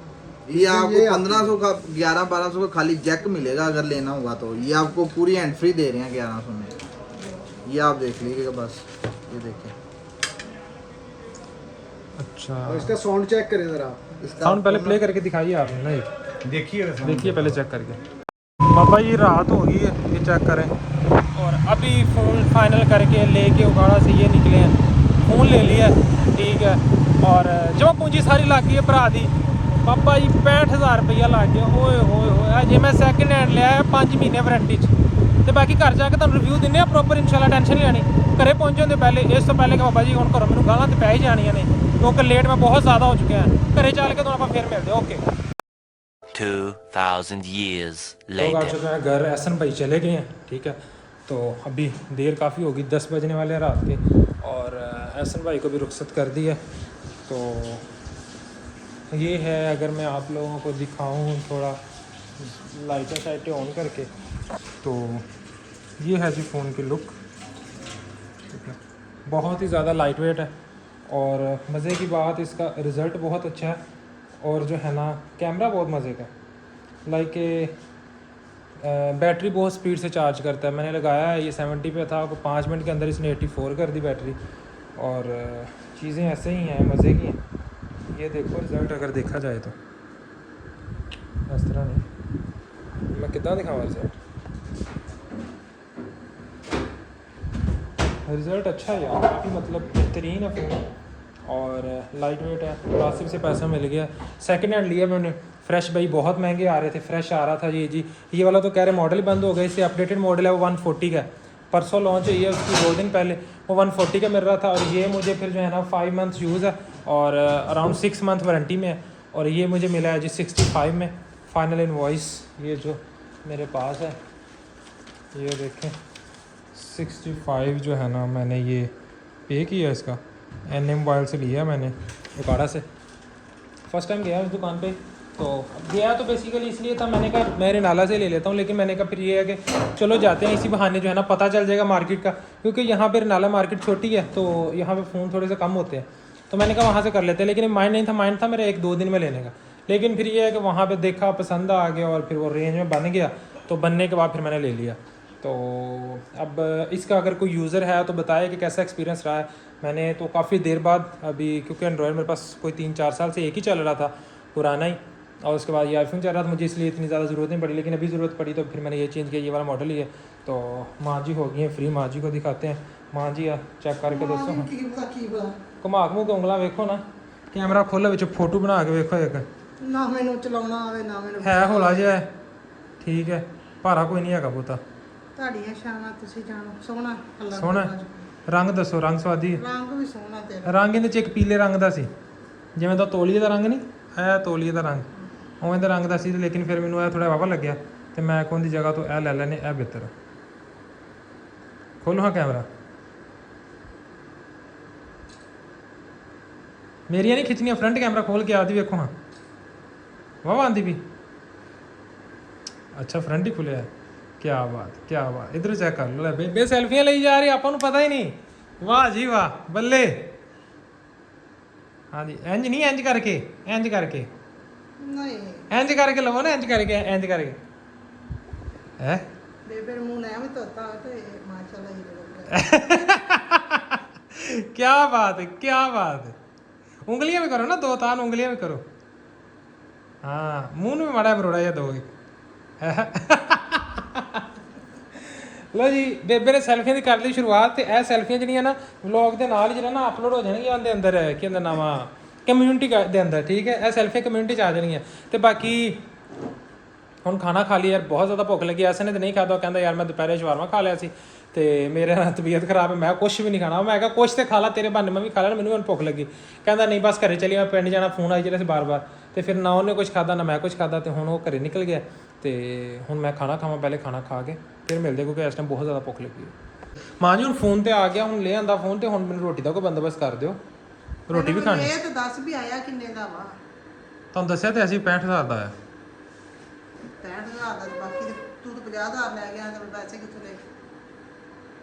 ये आपको ये 1500 का 11-1200 का खाली जैक मिलेगा अगर लेना हुआ तो। ये आपको पूरी हैंड फ्री दे रहे हैं 1100 में। ये आप देख लीजिएगा बस, ये देखें। अच्छा और इसका साउंड चेक करें ज़रा। इसका साउंड पहले प्ले करके दिखाइए आपने ना, एक देखिए देखिए पहले चेक करके। पापा ये रात हो गई है, ये चेक करें। और अभी फ़ोन फाइनल करके लेके उगाड़ा से ये निकले हैं, फ़ोन ले लिया ठीक है। और जमा पूंजी सारी लग गई है भरा दी। पापा जी 65,000 रुपया लग गया। ओए होए होए अजे मैं सैकेंड हैंड लिया है 5 महीने वारंटी च। ते बाकी घर जाके तुहानूं रिव्यू दिन्ने आ प्रॉपर इंशाल्लाह, टेंशन नहीं लैनी। घरे पहुंचे होंदे पहले, इस तो पहले कि बाबा जी हुण घरों मैनूं गालां ते पै ही जाणियां ने क्योंकि लेट मैं बहुत ज़्यादा हो चुके हैं। घरे चल के तुहानूं आपां फिर मिलदे। ओके 2,000 years लोग आ later. चुके हैं घर, एहसन भाई चले गए हैं ठीक है। तो अभी देर काफ़ी होगी, 10 बजने वाले हैं रात के। और एहसन भाई को भी रुखसत कर दी है। तो ये है, अगर मैं आप लोगों को दिखाऊं थोड़ा लाइटें शाइटें ऑन करके, तो ये है जी फ़ोन की लुक ठीक है। बहुत ही ज़्यादा लाइट वेट है और मज़े की बात इसका रिज़ल्ट बहुत अच्छा है। और जो है ना कैमरा बहुत मज़े का, लाइक बैटरी बहुत स्पीड से चार्ज करता है। मैंने लगाया है, ये 70 पे था, 5 मिनट के अंदर इसने 84 कर दी बैटरी। और चीज़ें ऐसे ही हैं, मज़े की हैं। ये देखो रिज़ल्ट अगर देखा जाए तो इस तरह नहीं, मैं कितना दिखाऊँ रिज़ल्ट अच्छा है यार, काफ़ी मतलब बेहतरीन है फ़ोन। और लाइट वेट है, मुनासिब से पैसा मिल गया। सेकंड हैंड लिया मैंने, फ्रेश भाई बहुत महंगे आ रहे थे, फ्रेश आ रहा था ये वाला तो कह रहे मॉडल बंद हो गया। इससे अपडेटेड मॉडल है वो 140 का, परसों लॉन्च हुई है उसकी 2 दिन पहले, वो 140 का मिल रहा था। और ये मुझे फिर जो है ना 5 मंथ्स यूज़ है और अराउंड 6 मंथ वारंटी में है। और ये मुझे मिला है जी 65 में। फाइनल इनवॉइस ये जो मेरे पास है, ये देखें 65 जो है ना, मैंने ये पे किया इसका, NM मोबाइल से लिया मैंने उकाड़ा से। फर्स्ट टाइम गया उस दुकान पे, तो गया तो बेसिकली इसलिए था, मैंने कहा मैं रिनाला से ले लेता हूँ, लेकिन मैंने कहा फिर ये है कि चलो जाते हैं, इसी बहाने जो है ना पता चल जाएगा मार्केट का, क्योंकि यहाँ पे रिनाला मार्केट छोटी है तो यहाँ पे फ़ोन थोड़े से कम होते हैं, तो मैंने कहा वहाँ से कर लेते हैं। लेकिन माइंड था मेरा 1-2 दिन में लेने का, लेकिन फिर ये है कि वहाँ पर देखा, पसंद आ गया और फिर वो रेंज में बन गया, तो बनने के बाद फिर मैंने ले लिया। तो अब इसका अगर कोई यूज़र है तो बताए कि कैसा एक्सपीरियंस रहा है। मैंने तो काफ़ी देर बाद अभी, क्योंकि एंड्रॉयड मेरे पास कोई 3-4 साल से एक ही चल रहा था, पुराना ही, और उसके बाद ये आईफोन चल रहा था, मुझे इसलिए इतनी ज़्यादा ज़रूरत नहीं पड़ी, लेकिन अभी ज़रूरत पड़ी तो फिर मैंने ये चेंज किया, ये वाला मॉडल ही है। तो माँ जी हो गई हैं फ्री, माँ जी को दिखाते हैं। माँ जी चेक करके दसो, घुमा घूम के उंगला वेखो ना, कैमरा खोलो विच फोटो बना के वेखो एक, ना मैनू चलाउणा आवे ना मैनू है हौला जिहा है, ठीक है, भारा कोई नहीं हैगा पुੱਤ। ਤੁਹਾਡੀਆਂ ਸ਼ਾਨਾਂ ਤੁਸੀਂ ਜਾਣੋ, ਸੋਹਣਾ ਅੱਲਾ ਸੋਹਣਾ ਰੰਗ ਦੱਸੋ, ਰੰਗ ਸਵਾਦੀ ਹੈ। ਰੰਗ ਵੀ ਸੋਹਣਾ ਤੇਰਾ। ਰੰਗ ਇਹਦੇ 'ਚ ਇੱਕ ਪੀਲੇ ਰੰਗ ਦਾ ਸੀ, ਜਿਵੇਂ ਦਾ ਤੋਲੀਏ ਦਾ ਰੰਗ ਨਹੀਂ, ਇਹ ਤੋਲੀਏ ਦਾ ਰੰਗ ਉਵੇਂ ਦਾ ਰੰਗ ਦਾ ਸੀ, ਲੇਕਿਨ ਫਿਰ ਮੈਨੂੰ ਇਹ ਥੋੜ੍ਹਾ ਵਾਵਾ ਲੱਗਿਆ ਤੇ ਮੈਂ ਕੋਨ ਦੀ ਜਗ੍ਹਾ ਤੋਂ ਇਹ ਲੈ ਲੈਣੇ, ਇਹ ਬਿਹਤਰ। ਖੋਲੋ ਹਾਂ ਕੈਮਰਾ, ਮੇਰੀਆਂ ਨਹੀਂ ਖਿੱਚਣੀਆਂ, ਫਰੰਟ ਕੈਮਰਾ ਖੋਲ ਕੇ ਆਦੀ ਵੇਖੋ ਹਾਂ, ਵਾਵਾ ਆਂਦੀ ਵੀ, ਅੱਛਾ ਫਰੰਟ ਹੀ ਖੁੱਲਿਆ, क्या बात क्या बात। इधर चेक कर लो, बेबे सेल्फियां ली जा रही, आपको पता ही नहीं। वाह जी वाह, बल्ले। हाँ जी, इंज नहीं, इंज करके, इंज करके ਨਹੀਂ इंज करके लवो ना, इंज करके, इंज करके है। ਬੇਬੇ ਨੂੰ ਮੂੰਹ ਨਾ ਵੀ ਧੋਤਾ ਤੇ ਮਾਸ਼ਾਅੱਲਾ ਹੀ ਲੱਗਦਾ। क्या बात है, क्या बात है। उंगलियां भी करो ना, 2 तान उंगलियां भी करो। हाँ, मुंह में माड़ा मरोड़ा या दो। लो जी, बेबे ने सैल्फियां की कर ली शुरुआत, तो यह सैल्फियां ਜਿਹੜੀਆਂ ਨਾ ਵਲੌਗ ਦੇ ਨਾਲ ਹੀ ਜਿਹੜਾ ਨਾ ਅਪਲੋਡ ਹੋ ਜਾਣਗੀਆਂ ਉਹਦੇ ਅੰਦਰ, ਕੀ ਹੁੰਦਾ ਨਵਾਂ ਕਮਿਊਨਿਟੀ ਦੇ ਅੰਦਰ, ਠੀਕ ਹੈ। ਇਹ ਸੈਲਫੀ ਕਮਿਊਨਿਟੀ 'ਚ ਆ ਜਾਣਗੀਆਂ। ਤੇ ਬਾਕੀ ਹੁਣ ਖਾਣਾ ਖਾ ਲਈ ਯਾਰ, ਬਹੁਤ ਜ਼ਿਆਦਾ ਭੁੱਖ ਲੱਗੀ। ਐਸੇ ਨੇ ਤਾਂ ਨਹੀਂ ਖਾਦਾ, ਕਹਿੰਦਾ ਯਾਰ ਮੈਂ ਦੁਪਹਿਰੇ ਸ਼ਵਾਰਮਾ ਖਾ ਲਿਆ ਸੀ ਤੇ ਮੇਰੇ ਨਾਲ ਤਬੀਅਤ ਖਰਾਬ ਹੈ, ਮੈਂ ਕੁਛ ਵੀ ਨਹੀਂ ਖਾਣਾ। ਮੈਂ ਕਿਹਾ ਕੁਛ ਤੇ ਖਾ ਲਾ, ਤੇਰੇ ਬਹਾਨੇ ਮੈਂ ਵੀ ਖਾ ਲੈਣਾ, ਮੈਨੂੰ ਹੁਣ ਭੁੱਖ ਲੱਗੀ। ਕਹਿੰਦਾ ਨਹੀਂ ਬਸ ਘਰੇ ਚੱਲੀ, ਮੈਂ ਪਿੰਡ ਜਾਣਾ, ਫੋਨ ਆਈ ਜਿਹੜਾ ਸੀ ਬਾਰ-ਬਾਰ, ਤੇ ਫਿਰ ਨਾ ਉਹਨੇ ਕੁਛ ਖਾਦਾ ਨਾ ਮੈਂ ਕੁਛ ਖਾਦਾ, ਤੇ ਹੁਣ ਉਹ ਘਰੇ ਨਿਕਲ ਗਿਆ। ਤੇ ਹੁਣ ਮੈਂ ਖਾਣਾ ਖਾਵਾਂ, ਪਹਿਲੇ ਖਾਣਾ ਖਾ ਕੇ ਫਿਰ ਮਿਲਦੇ, ਕਿਉਂਕਿ ਇਸ ਟਾਈਮ ਬਹੁਤ ਜ਼ਿਆਦਾ ਭੁੱਖ ਲੱਗੀ ਹੈ। ਮਾਂ ਜੀ ਹੁਣ ਫੋਨ ਤੇ ਆ ਗਿਆ, ਹੁਣ ਲੈ ਆਂਦਾ ਫੋਨ, ਤੇ ਹੁਣ ਮੈਨੂੰ ਰੋਟੀ ਦਾ ਕੋਈ ਬੰਦੋਬਸਤ ਕਰ ਦਿਓ, ਰੋਟੀ ਵੀ ਖਾਣੀ। ਇਹ ਤਾਂ ਦੱਸ ਵੀ ਆਇਆ ਕਿੰਨੇ ਦਾ ਵਾ? ਤੁਹਾਨੂੰ ਦੱਸਿਆ ਤੇ ਅਸੀਂ 65,000 ਦਾ ਆਇਆ। 65,000 ਦਾ, ਬਾਕੀ ਤੂੰ ਤਾਂ 50,000 ਲੈ ਗਿਆ, ਤੇ ਪੈਸੇ ਕਿੱਥੋਂ ਦੇ?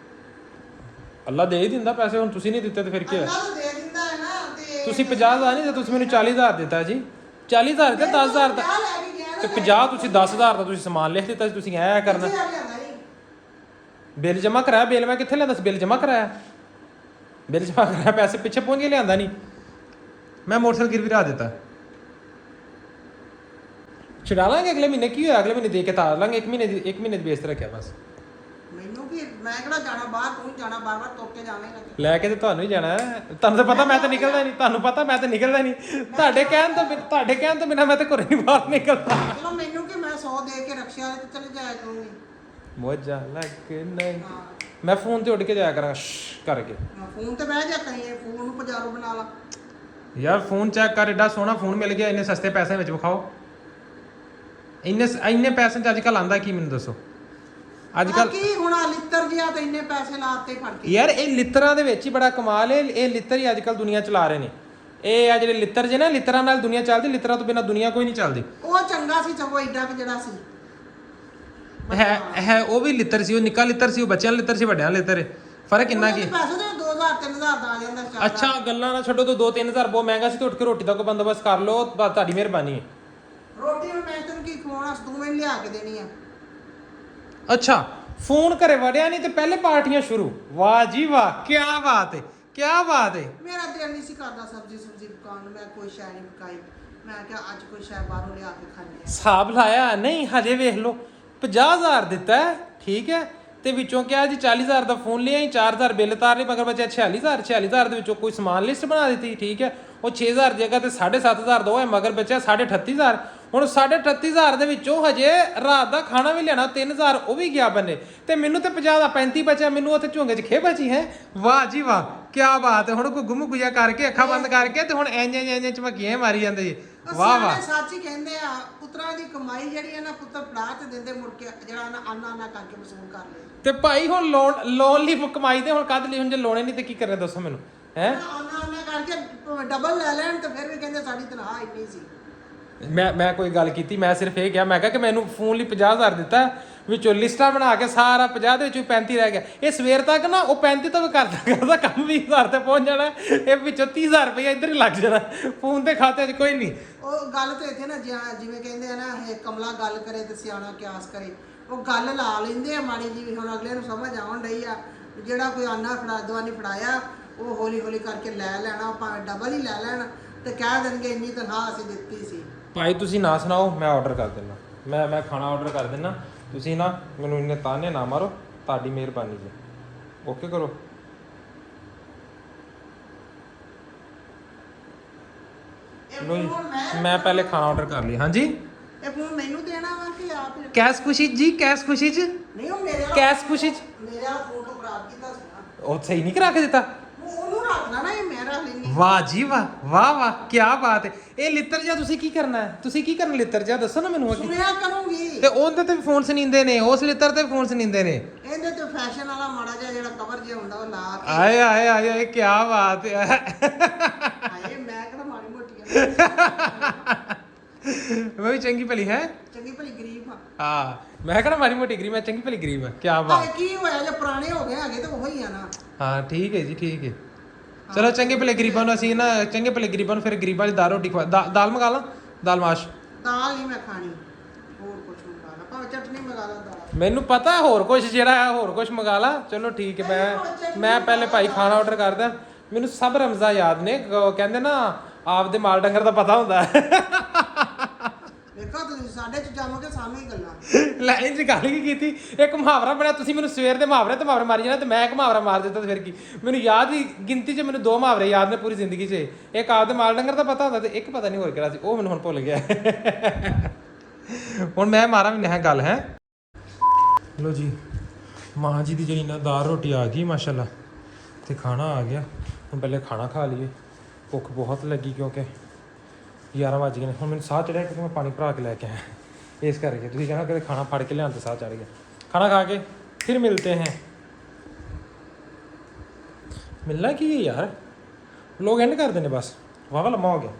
ਅੱਲਾ ਦੇ ਹੀ ਦਿੰਦਾ ਪੈਸੇ, ਹੁਣ ਤੁਸੀਂ ਨਹੀਂ ਦਿੱਤੇ ਤੇ ਫਿਰ ਕੀ ਹੋਇਆ? ਅੱਲਾ ਤਾਂ ਦੇ ਦਿੰਦਾ ਹੈ ਨਾ। ਤੇ ਤੁਸੀਂ 50,000 ਨਹੀਂ ਦਿੱਤਾ, ਤੁਸੀਂ ਮੈਨੂੰ 40,000 ਦਿੱਤਾ ਜੀ। 40,000 ਦਿੱਤਾ, 10,000 ਦਾ ਤੇ 50 ਤੁਸੀਂ 10,000 ਦਾ ਤੁਸੀਂ ਸਮਾਨ ਲਿਖ ਦਿੱਤਾ ਸੀ। ਤੁਸੀਂ ਐ ਕਰਨਾ, ਬਿੱਲ ਜਮਾ ਕਰਾਇਆ। ਬਿੱਲ ਮੈਂ ਕਿੱਥੇ ਲਿਆਂਦਾ ਸੀ? ਬਿੱਲ ਜਮਾ ਕਰਾਇਆ, ਬਿੱਲ ਜਮਾ ਕਰਾਇਆ, ਪੈਸੇ ਪਿੱਛੇ ਪਹੁੰਚ ਕੇ ਲਿਆਂਦਾ ਨਹੀਂ। ਮੈਂ ਮੋਟਰਸਾਈਕਲ ਗਿਰਵੀ ਰੱਖ ਦਿੱਤਾ। ਛੁਡਾ ਲਾਂਗੇ ਅਗਲੇ ਮਹੀਨੇ, ਕੀ ਹੋਇਆ? ਅਗਲੇ ਮਹੀਨੇ ਦੇ ਕੇ ਤਾਰ ਲਾਂਗੇ। 1 ਮਹੀਨੇ ਦੀ ਬੇਸ ਤੇ ਰੱਖਿਆ ਬਸ। ਮੈਨੂੰ ਕੀ, ਮੈਂ ਕਿਹੜਾ ਜਾਣਾ ਬਾਹਰ, ਤੂੰ ਜਾਣਾ ਬਾਰ-ਬਾਰ ਤੁਰ ਕੇ ਜਾਵੇਂਗਾ। ਲੈ ਕੇ ਤੇ ਤੁਹਾਨੂੰ ਹੀ ਜਾਣਾ ਹੈ। ਤੁਹਾਨੂੰ ਤਾਂ ਪਤਾ ਮੈਂ ਤਾਂ ਨਿਕਲਦਾ ਨਹੀਂ, ਤੁਹਾਨੂੰ ਪਤਾ ਮੈਂ ਤਾਂ ਨਿਕਲਦਾ ਨਹੀਂ। ਤੁਹਾਡੇ ਕਹਿਣ ਤੋਂ ਬਿਨਾਂ ਮੈਂ ਤਾਂ ਘਰੋਂ ਨਹੀਂ ਬਾਹਰ ਨਿਕਲਦਾ। ਚਲੋ ਮੈਨੂੰ ਕਿ ਮੈਂ 100 ਦੇ ਕੇ ਰਕਸ਼ਾ ਤੇ ਚਲੇ ਜਾਇਆ ਕਰੂੰਗੀ। ਮੋਜਾ ਲੱਗ ਨਹੀਂ, ਮੈਂ ਫੋਨ ਤੇ ਉੱਡ ਕੇ ਜਾਇਆ ਕਰਾਂਗਾ ਕਰਕੇ। ਫੋਨ ਤੇ ਬਹਿ ਜਾ ਕਹੀਂ, ਫੋਨ ਨੂੰ ਪਜਾਰੋ ਬਣਾ ਲਾ ਯਾਰ। ਫੋਨ ਚੈੱਕ ਕਰ, ਐਡਾ ਸੋਹਣਾ ਫੋਨ ਮਿਲ ਗਿਆ ਇੰਨੇ ਸਸਤੇ ਪੈਸਿਆਂ ਵਿੱਚ, ਵਿਖਾਓ। ਇੰਨੇ ਪੈਸੇ ਚ ਅੱਜ ਕੱਲ੍ਹ ਆਉਂਦਾ ਕੀ, ਮੈਨੂੰ ਦੱਸੋ। ਅੱਜ ਕੱਲ੍ਹ ਕੀ ਹੁਣ ਆ ਲਿੱਤਰ ਜਿਹਾ ਤੇ ਇੰਨੇ ਪੈਸੇ ਲਾਤੇ ਫੜ ਕੇ। ਯਾਰ ਇਹ ਲਿੱਤਰਾਂ ਦੇ ਵਿੱਚ ਹੀ ਬੜਾ ਕਮਾਲ ਹੈ। ਇਹ ਲਿੱਤਰ ਹੀ ਅੱਜ ਕੱਲ੍ਹ ਦੁਨੀਆ ਚਲਾ ਰਹੇ ਨੇ। ਇਹ ਆ ਜਿਹੜੇ ਲਿੱਤਰ ਜੇ ਨਾ, ਲਿੱਤਰਾਂ ਨਾਲ ਦੁਨੀਆ ਚੱਲਦੀ, ਲਿੱਤਰਾਂ ਤੋਂ ਬਿਨਾਂ ਦੁਨੀਆ ਕੋਈ ਨਹੀਂ ਚੱਲਦੀ। ਉਹ ਚੰਗਾ ਸੀ ਸਗੋਂ, ਏਡਾ ਕਿ ਜਿਹੜਾ ਸੀ ਹੈ ਉਹ ਵੀ ਲਿੱਤਰ ਸੀ, ਉਹ ਨਿੱਕਾ ਲਿੱਤਰ ਸੀ, ਉਹ ਬੱਚਿਆਂ ਦਾ ਲਿੱਤਰ ਸੀ, ਵੱਡਿਆਂ ਦਾ ਲਿੱਤਰ ਹੈ। ਫਰਕ ਕਿੰਨਾ ਕੀ? ਪੈਸੇ ਤੇ 2,000-3,000 ਦਾ ਆ ਜਾਂਦਾ। ਅੱਛਾ ਗੱਲਾਂ ਨਾ ਛੱਡੋ, 2-3,000 ਬਹੁਤ ਮਹਿੰਗਾ ਸੀ, ਤੇ ਉੱਠ ਕੇ ਰੋਟੀ ਦਾ ਕੋਈ ਬੰਦੋਬਸਤ ਕਰ ਲਓ, ਬਸ ਤੁਹਾਡੀ ਮਿਹਰਬਾਨੀ ਹੈ। ਰੋਟੀ ਹੁਣ ਮੈਂ ਤੈਨੂੰ ਕੀ ਖਵਾਉਣਾ, ਤੂੰ ਮੈਨੂੰ ਲਿਆ ਕੇ ਦੇਣੀ ਆ। ਅੱਛਾ ਫੋਨ ਘਰੇ ਵੜਿਆ ਨਹੀਂ ਤੇ ਪਹਿਲੇ ਪਾਰਟੀਆਂ ਸ਼ੁਰੂ। ਵਾਹ ਜੀ ਵਾਹ, ਕੀ ਬਾਤ ਹੈ, ਕੀ ਬਾਤ ਹੈ। ਮੇਰਾ ਦਿਲ ਨਹੀਂ ਸੀ ਕਰਦਾ ਸਬਜ਼ੀ ਪਕਾਉਣ ਨੂੰ, ਮੈਂ ਕੋਈ ਸ਼ੈ ਨਹੀਂ ਪਕਾਈ। ਮੈਂ ਕਿਹਾ ਅੱਜ ਕੋਈ ਸ਼ੈ ਬਾਹਰੋਂ ਲਿਆ ਕੇ ਖਾਣੇ ਆ। ਹਿਸਾਬ ਲਾਇਆ ਨਹੀਂ, ਹਜੇ ਵੇਖ ਲਓ 50,000 ਦਿੱਤਾ, ਠੀਕ ਹੈ, ਤੇ ਵਿੱਚੋਂ ਕਿਹਾ ਜੀ 40,000 ਦਾ ਫੋਨ ਲਿਆ, 4,000 ਬਿੱਲ ਤਾਰ ਲਈ, ਮਗਰ ਬਚਿਆ 46,000 ਦੇ ਵਿੱਚੋਂ ਕੋਈ ਸਮਾਨ ਲਿਸਟ ਬਣਾ ਦਿੱਤੀ, ਠੀਕ ਹੈ। ਉਹ 6,000 ਦੀ ਜਗ੍ਹਾ ਤੇ 7,500 ਦਾ ਉਹ ਹੈ, ਮਗਰ ਬਚਿਆ 38,500। ਹੁਣ 38500 ਦੇ ਵਿੱਚੋਂ ਹਜੇ ਰਾਤ ਦਾ ਖਾਣਾ ਵੀ ਲੈਣਾ 3000 ਉਹ ਵੀ ਗਿਆ ਬੰਨੇ ਤੇ ਮੈਨੂੰ ਤੇ 50 ਦਾ 35 ਬਚਿਆ ਮੈਨੂੰ ਉੱਥੇ ਝੋਂਗੇ 'ਚ ਖੇ ਬਚੀ ਹੈ ਵਾਹ ਜੀ ਵਾਹ ਕੀ ਬਾਤ ਹੈ ਹੁਣ ਕੋਈ ਗੁੰਮ ਗੁਜਾ ਕਰਕੇ ਅੱਖਾਂ ਬੰਦ ਕਰਕੇ ਤੇ ਹੁਣ ਇੰਜ ਝਮਕੀਆਂ ਮਾਰੀ ਜਾਂਦੇ ਜੀ ਵਾਹ ਵਾਹ ਸੱਚ ਹੀ ਕਹਿੰਦੇ ਆ ਪੁੱਤਰਾਂ ਦੀ ਕਮਾਈ ਜਿਹੜੀ ਹੈ ਨਾ ਪੁੱਤਰ ਫੜਾ ਤੇ ਦਿੰਦੇ ਮੁੜ ਕੇ ਜਿਹੜਾ ਨਾ ਆਨਾ ਕਰਕੇ ਵਸੂਲ ਕਰ ਲੈ ਤੇ ਭਾਈ ਹੁਣ ਲੋਨ ਲਈ ਕਮਾਈ ਤੇ ਹੁਣ ਕਦ ਲਈ ਹੁਣ ਜੇ ਲੋਨੇ ਨਹੀਂ ਤੇ ਕੀ ਕਰਨਾ ਦੱਸੋ ਮੈਨੂੰ ਹੈ ਆਨਾ ਕਰਕੇ ਡਬਲ ਲੈ ਲੈਣ ਤੇ ਫਿਰ ਵੀ ਕਹਿੰਦੇ ਸਾਡੀ ਤਨਖਾਹ ਇੰਨੀ ਸੀ ਮੈਂ ਕੋਈ ਗੱਲ ਕੀਤੀ ਮੈਂ ਸਿਰਫ ਇਹ ਕਿਹਾ ਮੈਂ ਕਿਹਾ ਕਿ ਮੈਨੂੰ ਫੋਨ ਲਈ 50000 ਦਿੱਤਾ ਵਿੱਚੋਂ ਲਿਸਟਾਂ ਬਣਾ ਕੇ ਸਾਰਾ 50 ਦੇ ਵਿੱਚੋਂ 35 ਰਹਿ ਗਿਆ ਇਹ ਸਵੇਰ ਤੱਕ ਨਾ ਉਹ 35 ਤੱਕ ਕਰਦਾ ਕੰਮ 20000 ਤੇ ਪਹੁੰਚ ਜਾਣਾ ਇਹ ਵਿੱਚੋਂ 30000 ਰੁਪਏ ਇੱਧਰ ਹੀ ਲੱਗ ਜਾਣਾ ਫੋਨ ਦੇ ਖਾਤੇ 'ਚ ਕੋਈ ਨਹੀਂ ਉਹ ਗੱਲ ਤੇ ਇੱਥੇ ਨਾ ਜਿਵੇਂ ਕਹਿੰਦੇ ਆ ਨਾ ਇਹ ਕਮਲਾ ਗੱਲ ਕਰੇ ਤੇ ਸਿਆਣਾ ਕਿਆਸ ਕਰੇ ਉਹ ਗੱਲ ਲਾ ਲੈਂਦੇ ਆ ਮਾੜੀ ਜੀ ਹੁਣ ਅਗਲੇ ਨੂੰ ਸਮਝ ਆਉਣ ਡਈ ਆ ਜਿਹੜਾ ਕੋਈ ਆਨਾ ਦਵਾਨੀ ਫੜਾਇਆ ਉਹ ਹੌਲੀ ਹੌਲੀ ਕਰਕੇ ਲੈ ਲੈਣਾ ਭਾਵੇਂ ਡਬਲ ਹੀ ਲੈ ਲੈਣ ਤੇ ਕਹਿ ਦੇਣਗੇ ਇੰਨੀ ਤਨਖਾਹ ਅਸੀਂ ਦਿੱਤੀ ਸੀ ਭਾਈ ਤੁਸੀਂ ਨਾ ਸੁਣਾਓ ਮੈਂ ਆਰਡਰ ਕਰ ਦਿੰਦਾ ਮੈਂ ਖਾਣਾ ਆਰਡਰ ਕਰ ਦਿੰਦਾ ਤੁਸੀਂ ਨਾ ਮੈਨੂੰ ਇੰਨੇ ਤਾਨੇ ਨਾ ਮਾਰੋ ਤੁਹਾਡੀ ਮਿਹਰਬਾਨੀ ਜੀ ਓਕੇ ਕਰੋ ਇਹ ਲੋ ਜੀ ਫੋਨ ਮੈਂ ਪਹਿਲੇ ਖਾਣਾ ਆਰਡਰ ਕਰ ਲਿਆ ਹਾਂਜੀ ਇਹ ਫੋਨ ਮੈਨੂੰ ਦੇਣਾ ਵਾ ਕਿ ਆਪ ਹੀ- ਕੈਸ਼ ਖੁਸ਼ੀ ਜੀ ਕੈਸ਼ ਖੁਸ਼ੀ ਚ ਨਹੀਂ ਉਹ ਮੇਰੇ ਵਾਲਾ ਕੈਸ਼ ਖੁਸ਼ੀ ਚ ਮੇਰਾ ਫੋਟੋ ਖਰਾਬ ਕੀਤਾ ਸੀ ਨਾ ਉਹ ਸਹੀ ਨਹੀਂ ਕਰਾ ਕੇ ਦਿੱਤਾ ਉਹਨੂੰ ਰੱਖਣਾ ਨਾ ਇਹ ਮੈਂ ਰੱਖ ਲੈਂਦੀ ਵਾਹ ਜੀ ਵਾਹ ਵਾਹ ਵਾਹ ਕੀ ਬਾਤ ਹੈ ਇਹ ਲਿੱਤਰ ਜਿਹਾ ਤੁਸੀਂ ਕੀ ਕਰਨਾ ਹੈ ਤੁਸੀਂ ਕੀ ਕਰਨਾ ਲਿੱਤਰ ਜਿਹਾ ਦੱਸੋ ਨਾ ਮੈਨੂੰ ਅੱਗੇ ਸੁਣਿਆ ਕਰੂੰਗੀ ਤੇ ਉਹਦੇ ਤੇ ਵੀ ਫੋਨ ਸੁਣੀਂਦੇ ਨੇ ਉਸ ਲਿੱਤਰ ਤੇ ਵੀ ਫੋਨ ਸੁਣੀਂਦੇ ਨੇ ਇਹਦੇ ਤੇ ਫੈਸ਼ਨ ਵਾਲਾ ਮਾੜਾ ਜਿਹਾ ਜਿਹੜਾ ਕਵਰ ਜਿਹਾ ਹੁੰਦਾ ਉਹ ਲਾ ਕੇ ਆਏ ਆਏ ਆਏ ਆਏ ਕੀ ਬਾਤ ਹੈ ਹਾਏ ਮੈਂ ਕਿਹੜਾ ਮਾੜੀ ਮੋਟੀ ਆ ਮੈਂ ਵੀ ਚੰਗੀ ਭਲੀ ਹੈ ਚੰਗੀ ਭਲੀ ਗਰੀਬ ਆ ਹਾਂ ਮੈਂ ਕਿਹੜਾ ਮਾੜੀ ਮੋਟੀ ਗਰੀਬ ਮੈਂ ਚੰਗੀ ਭਲੀ ਗਰੀਬ ਹਾਂ ਕੀ ਬਾਤ ਆਏ ਕੀ ਹੋਇਆ ਜੇ ਪੁਰਾਣੇ ਹੋ ਗਏ ਹੈਗੇ ਤਾਂ ਉਹੀ ਆ ਨਾ ਹਾਂ ਠੀਕ ਹੈ ਜੀ ਠੀਕ ਹੈ ਚਲੋ ਚੰਗੇ ਭਲੇ ਗਰੀਬਾਂ ਨੂੰ ਅਸੀਂ ਨਾ ਚੰਗੇ ਭਲੇ ਗਰੀਬਾਂ ਨੂੰ ਫਿਰ ਗਰੀਬਾਂ ਦੀ ਦਾਲ ਰੋਟੀ ਖਵਾ ਦਾਲ ਮੰਗਾ ਲਾਂ ਦਾਲ ਮਾਸ਼ ਦਾਲ ਨਹੀਂ ਮੈਂ ਖਾਣੀ ਹੋਰ ਕੁਝ ਮੰਗਾ ਲਾ ਭਾਵੇਂ ਚਟਨੀ ਮੰਗਾ ਲਾ ਦਾਲ ਮੈਨੂੰ ਪਤਾ ਹੋਰ ਕੁਝ ਜਿਹੜਾ ਹੈ ਹੋਰ ਕੁਝ ਮੰਗਾ ਲਾ ਚਲੋ ਠੀਕ ਹੈ ਮੈਂ ਪਹਿਲੇ ਭਾਈ ਖਾਣਾ ਆਰਡਰ ਕਰਦਾ ਮੈਨੂੰ ਸਭ ਰਮਜ਼ਾਂ ਯਾਦ ਨੇ ਉਹ ਕਹਿੰਦੇ ਨਾ ਆਪਦੇ ਮਾਲ ਡੰਗਰ ਦਾ ਪਤਾ ਹੁੰਦਾ ਵੇਖੋ ਤੁਸੀਂ ਸਾਡੇ ਚ ਜੰਮ ਕੇ ਸਾਹਮਣੇ ਹੀ ਗੱਲਾਂ ਲੈ ਇੰਜ ਗੱਲ ਕੀ ਕੀਤੀ ਇੱਕ ਮੁਹਾਵਰਾ ਬਣਿਆ ਤੁਸੀਂ ਮੈਨੂੰ ਸਵੇਰ ਦੇ ਮੁਹਾਵਰੇ ਮਾਰੀ ਜਾਣਾ ਤੇ ਮੈਂ ਇੱਕ ਮੁਹਾਵਰਾ ਮਾਰ ਦਿੱਤਾ ਤੇ ਫਿਰ ਕੀ ਮੈਨੂੰ ਯਾਦ ਹੀ ਗਿਣਤੀ 'ਚ ਮੈਨੂੰ 2 ਮੁਹਾਵਰੇ ਯਾਦ ਨੇ ਪੂਰੀ ਜ਼ਿੰਦਗੀ 'ਚ ਇੱਕ ਆਪਦੇ ਮਾਲ ਡੰਗਰ ਦਾ ਪਤਾ ਹੁੰਦਾ ਤੇ ਇੱਕ ਪਤਾ ਨਹੀਂ ਹੋਰ ਕਿਹੜਾ ਸੀ ਉਹ ਮੈਨੂੰ ਹੁਣ ਭੁੱਲ ਗਿਆ ਹੁਣ ਮੈਂ ਮਾਰਾਂ ਵੀ ਨਹੀਂ ਗੱਲ ਹੈ ਲੋ ਜੀ ਮਾਂ ਜੀ ਦੀ ਜਿਹੜੀ ਨਾ ਦਾਲ ਰੋਟੀ ਆ ਗਈ ਮਾਸ਼ਾਅੱਲਾ ਤੇ ਖਾਣਾ ਆ ਗਿਆ ਹੁਣ ਪਹਿਲੇ ਖਾਣਾ ਖਾ ਲਈਏ ਭੁੱਖ ਬਹੁਤ ਲੱਗੀ ਕਿਉਂਕਿ 11 ਵਜ ਗਏ ਨੇ ਹੁਣ ਮੈਨੂੰ ਸਾਹ ਚੜਿਆ ਕਿਉਂਕਿ ਮੈਂ ਪਾਣੀ ਭਰਾ ਕੇ ਲੈ ਕੇ ਆਇਆ ਇਸ ਕਰਕੇ ਤੁਸੀਂ ਕਹਿਣਾ ਕਿ ਖਾਣਾ ਫੜ ਕੇ ਲਿਆਉਣ ਤੇ ਸਾਹ ਚੜ ਗਿਆ ਖਾਣਾ ਖਾ ਕੇ ਫਿਰ ਮਿਲते हैं मिलना की है यार लोग एंड कर देने बस वाह लम्बा हो गया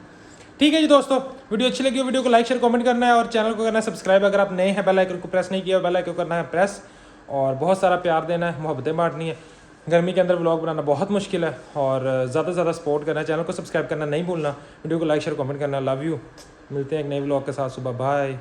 ठीक है जी दोस्तों वीडियो अच्छी लगी हो वीडियो को लाइक शेयर कमेंट करना है और चैनल को करना है सब्सक्राइब अगर आप नए हैं बेल आइकन को प्रेस नहीं किया बेल आइकन को करना है प्रेस और बहुत सारा प्यार देना है मोहब्बतें बांटनी है गर्मी के अंदर व्लॉग बनाना बहुत मुश्किल है और ज़्यादा से ज़्यादा सपोर्ट करना है चैनल को सब्सक्राइब करना नहीं भूलना वीडियो को लाइक शेयर कमेंट करना लव यू मिलते हैं एक नए व्लॉग के साथ सुबह बाय